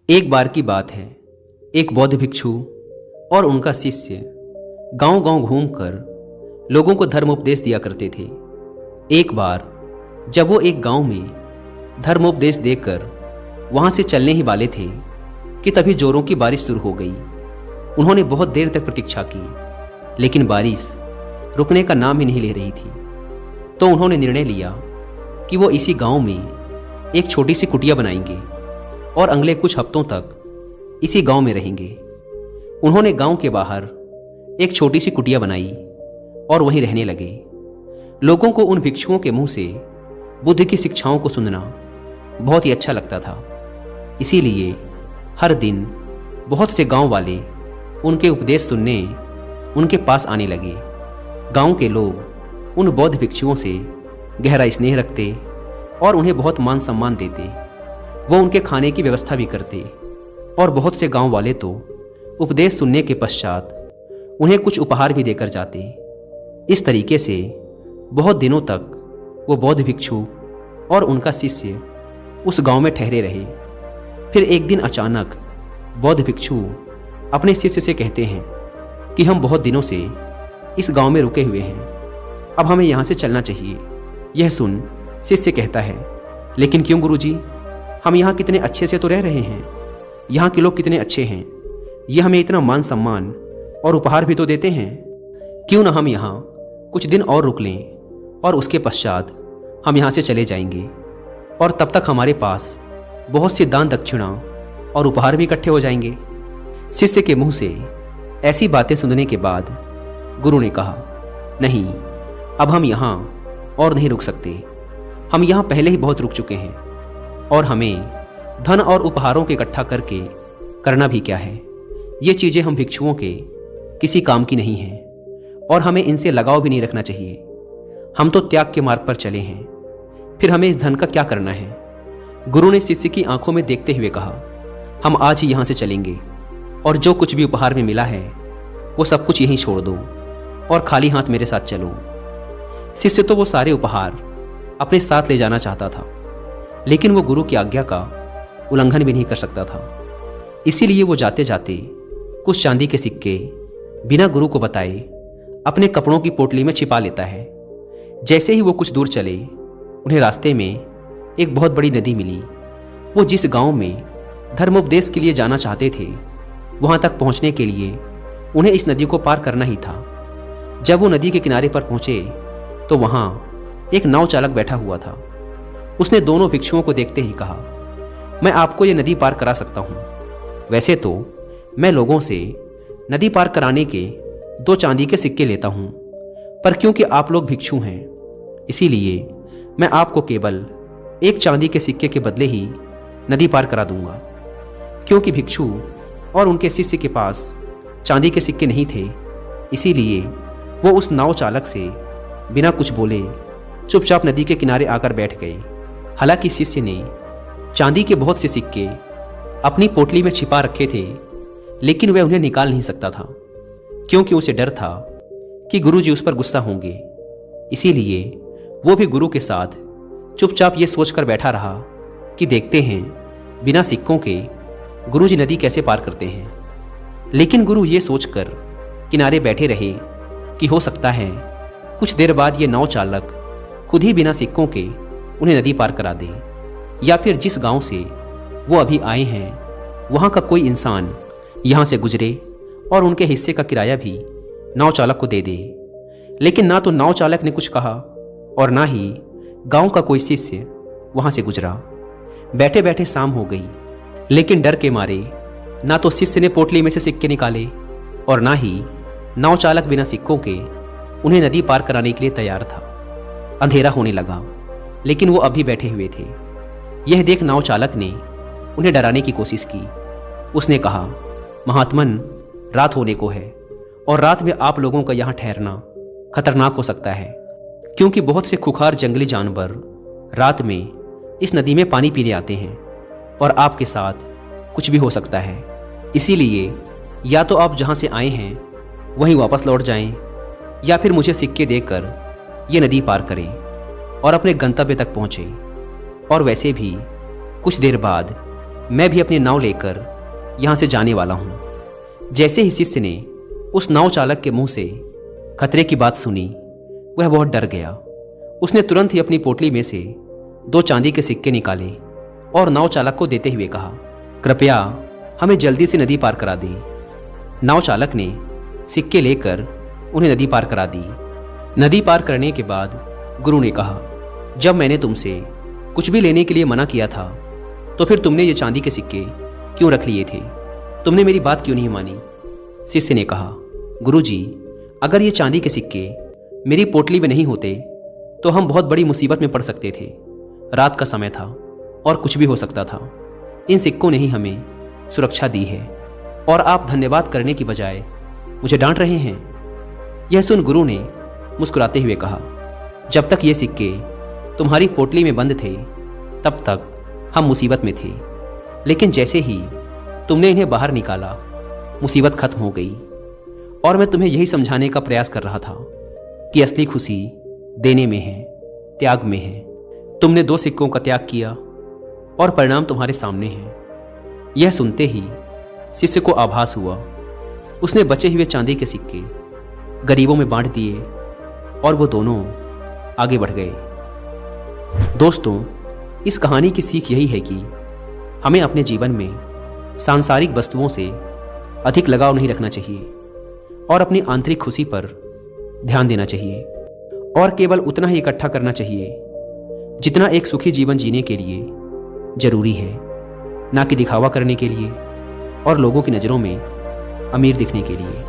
एक बार की बात है। एक बौद्ध भिक्षु और उनका शिष्य गांव-गांव घूमकर लोगों को धर्मोपदेश दिया करते थे। एक बार जब वो एक गांव में धर्मोपदेश देकर वहां से चलने ही वाले थे कि तभी जोरों की बारिश शुरू हो गई। उन्होंने बहुत देर तक प्रतीक्षा की, लेकिन बारिश रुकने का नाम ही नहीं ले रही थी। तो उन्होंने निर्णय लिया कि वो इसी गांव में एक छोटी सी कुटिया बनाएंगे और अगले कुछ हफ्तों तक इसी गांव में रहेंगे। उन्होंने गांव के बाहर एक छोटी सी कुटिया बनाई और वहीं रहने लगे। लोगों को उन भिक्षुओं के मुंह से बुद्ध की शिक्षाओं को सुनना बहुत ही अच्छा लगता था। इसीलिए हर दिन बहुत से गांव वाले उनके उपदेश सुनने उनके पास आने लगे। गांव के लोग उन बौद्ध भिक्षुओं से गहरा स्नेह रखते और उन्हें बहुत मान सम्मान देते। वो उनके खाने की व्यवस्था भी करते और बहुत से गांव वाले तो उपदेश सुनने के पश्चात उन्हें कुछ उपहार भी देकर जाते। इस तरीके से बहुत दिनों तक वो बौद्ध भिक्षु और उनका शिष्य उस गांव में ठहरे रहे। फिर एक दिन अचानक बौद्ध भिक्षु अपने शिष्य से कहते हैं कि हम बहुत दिनों से इस गांव में रुके हुए हैं, अब हमें यहाँ से चलना चाहिए। यह सुन शिष्य कहता है, लेकिन क्यों गुरुजी, हम यहाँ कितने अच्छे से तो रह रहे हैं, यहाँ के लोग कितने अच्छे हैं, ये हमें इतना मान सम्मान और उपहार भी तो देते हैं। क्यों ना हम यहाँ कुछ दिन और रुक लें और उसके पश्चात हम यहाँ से चले जाएंगे और तब तक हमारे पास बहुत सी दान दक्षिणा और उपहार भी इकट्ठे हो जाएंगे। शिष्य के मुंह से ऐसी बातें सुनने के बाद गुरु ने कहा, नहीं, अब हम यहाँ और नहीं रुक सकते। हम यहाँ पहले ही बहुत रुक चुके हैं और हमें धन और उपहारों के इकट्ठा करके करना भी क्या है। ये चीज़ें हम भिक्षुओं के किसी काम की नहीं हैं और हमें इनसे लगाव भी नहीं रखना चाहिए। हम तो त्याग के मार्ग पर चले हैं, फिर हमें इस धन का क्या करना है। गुरु ने शिष्य की आंखों में देखते हुए कहा, हम आज ही यहाँ से चलेंगे और जो कुछ भी उपहार में मिला है वो सब कुछ यहीं छोड़ दो और खाली हाथ मेरे साथ चलो। शिष्य तो वो सारे उपहार अपने साथ ले जाना चाहता था, लेकिन वो गुरु की आज्ञा का उल्लंघन भी नहीं कर सकता था। इसीलिए वो जाते जाते कुछ चांदी के सिक्के बिना गुरु को बताए अपने कपड़ों की पोटली में छिपा लेता है। जैसे ही वो कुछ दूर चले, उन्हें रास्ते में एक बहुत बड़ी नदी मिली। वो जिस गांव में धर्मोपदेश के लिए जाना चाहते थे, वहां तक पहुंचने के लिए उन्हें इस नदी को पार करना ही था। जब वो नदी के किनारे पर पहुंचे तो वहां एक नाव चालक बैठा हुआ था। उसने दोनों भिक्षुओं को देखते ही कहा, मैं आपको ये नदी पार करा सकता हूँ। वैसे तो मैं लोगों से नदी पार कराने के 2 चांदी के सिक्के लेता हूँ, पर क्योंकि आप लोग भिक्षु हैं, इसीलिए मैं आपको केवल 1 चांदी के सिक्के के बदले ही नदी पार करा दूंगा। क्योंकि भिक्षु और उनके शिष्य के पास चांदी के सिक्के नहीं थे, इसीलिए वो उस नाव चालक से बिना कुछ बोले चुपचाप नदी के किनारे आकर बैठ गए। हालांकि शिष्य ने चांदी के बहुत से सिक्के अपनी पोटली में छिपा रखे थे, लेकिन वह उन्हें निकाल नहीं सकता था, क्योंकि उसे डर था कि गुरुजी उस पर गुस्सा होंगे। इसीलिए वो भी गुरु के साथ चुपचाप ये सोचकर बैठा रहा कि देखते हैं बिना सिक्कों के गुरुजी नदी कैसे पार करते हैं। लेकिन गुरु ये सोचकर किनारे बैठे रहे कि हो सकता है कुछ देर बाद ये नाव चालक खुद ही बिना सिक्कों के उन्हें नदी पार करा दे, या फिर जिस गांव से वो अभी आए हैं वहां का कोई इंसान यहां से गुजरे और उनके हिस्से का किराया भी नाव चालक को दे दे। लेकिन ना तो नाव चालक ने कुछ कहा और ना ही गांव का कोई शिष्य वहां से गुजरा। बैठे बैठे शाम हो गई, लेकिन डर के मारे ना तो शिष्य ने पोटली में से सिक्के निकाले और ना ही नाव चालक बिना सिक्कों के उन्हें नदी पार कराने के लिए तैयार था। अंधेरा होने लगा, लेकिन वो अभी बैठे हुए थे। यह देख नाव चालक ने उन्हें डराने की कोशिश की। उसने कहा, महात्मन, रात होने को है और रात में आप लोगों का यहाँ ठहरना खतरनाक हो सकता है, क्योंकि बहुत से खुखार जंगली जानवर रात में इस नदी में पानी पीने आते हैं और आपके साथ कुछ भी हो सकता है। इसीलिए या तो आप जहाँ से आए हैं वहीं वापस लौट जाएं, या फिर मुझे सिक्के देकर ये नदी पार करें और अपने गंतव्य तक पहुँचे। और वैसे भी कुछ देर बाद मैं भी अपनी नाव लेकर यहाँ से जाने वाला हूँ। जैसे ही शिष्य ने उस नाव चालक के मुंह से खतरे की बात सुनी, वह बहुत डर गया। उसने तुरंत ही अपनी पोटली में से 2 चांदी के सिक्के निकाले और नाव चालक को देते हुए कहा, कृपया हमें जल्दी से नदी पार करा दें। नाव चालक ने सिक्के लेकर उन्हें नदी पार करा दी। नदी पार करने के बाद गुरु ने कहा, जब मैंने तुमसे कुछ भी लेने के लिए मना किया था तो फिर तुमने ये चांदी के सिक्के क्यों रख लिए थे? तुमने मेरी बात क्यों नहीं मानी? शिष्य ने कहा, गुरुजी, अगर ये चांदी के सिक्के मेरी पोटली में नहीं होते तो हम बहुत बड़ी मुसीबत में पड़ सकते थे। रात का समय था और कुछ भी हो सकता था। इन सिक्कों ने ही हमें सुरक्षा दी है और आप धन्यवाद करने की बजाय मुझे डांट रहे हैं। यह सुन गुरु ने मुस्कुराते हुए कहा, जब तक ये सिक्के तुम्हारी पोटली में बंद थे तब तक हम मुसीबत में थे, लेकिन जैसे ही तुमने इन्हें बाहर निकाला मुसीबत खत्म हो गई। और मैं तुम्हें यही समझाने का प्रयास कर रहा था कि असली खुशी देने में है, त्याग में है। तुमने 2 सिक्कों का त्याग किया और परिणाम तुम्हारे सामने है। यह सुनते ही शिष्य को आभास हुआ। उसने बचे हुए चांदी के सिक्के गरीबों में बांट दिए और वो दोनों आगे बढ़ गए। दोस्तों, इस कहानी की सीख यही है कि हमें अपने जीवन में सांसारिक वस्तुओं से अधिक लगाव नहीं रखना चाहिए और अपनी आंतरिक खुशी पर ध्यान देना चाहिए और केवल उतना ही इकट्ठा करना चाहिए जितना एक सुखी जीवन जीने के लिए जरूरी है, ना कि दिखावा करने के लिए और लोगों की नज़रों में अमीर दिखने के लिए।